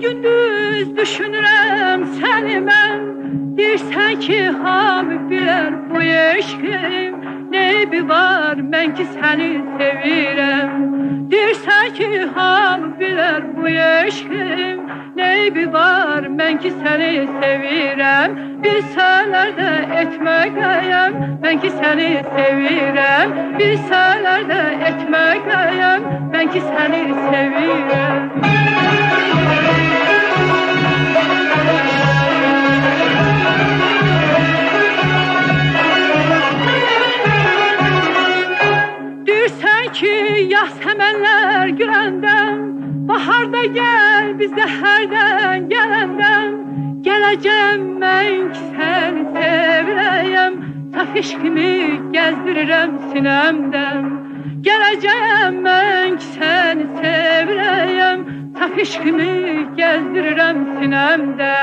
gündüz düşünürəm səni mən. Deyirsən ki, hamı bilər bu eşqim neybi var, mən ki səni sevirəm. Deyirsən ki, hamı bilər bu eşqim neybi var, mən ki səni sevirəm. Bilsələr də etməkəyəm, mən ki səni sevirəm. Bilsələr də etməkəyəm, mən ki səni sevirəm. Yaz həmənlər güləndən, baharda gəl bizdə hərdən gələndən. Gələcəm mən ki səni sevirəyəm, saf eşqimi gəzdirirəm sinəmdən. Gələcəm mən ki səni sevirəyəm, saf eşqimi gəzdirirəm sinəmdə.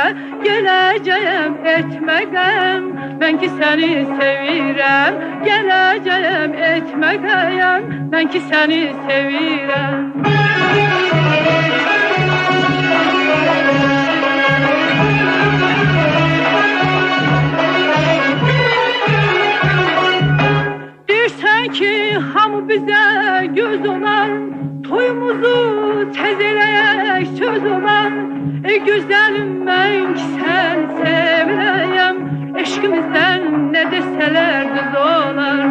Gələcəyəm etməkəm, mən ki səni sevirəm. Gələcəyəm etməkəyəm, mən ki səni sevirəm. Deyirsən ki, hamı bizə göz olar, toyumuzu tez eləyək söz olar. Ey gözəlim, mən ki səni sevirəyəm, eşqimizdən nə desələr düz olar.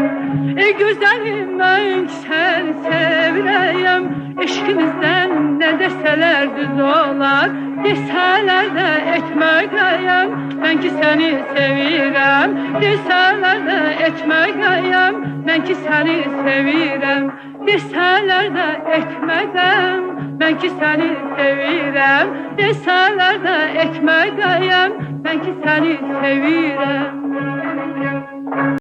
Ey gözəlim, mən ki səni sevirəyəm, eşqimizdən nə desələr düz olar. Desələr də etməkəyəm, mən ki səni sevirəm. Desələr də etməkəyəm, mən ki səni sevirəm. Desələr də etməkəm, mən ki səni sevirəm. Desələr də etməkəyəm, mən ki səni sevirəm.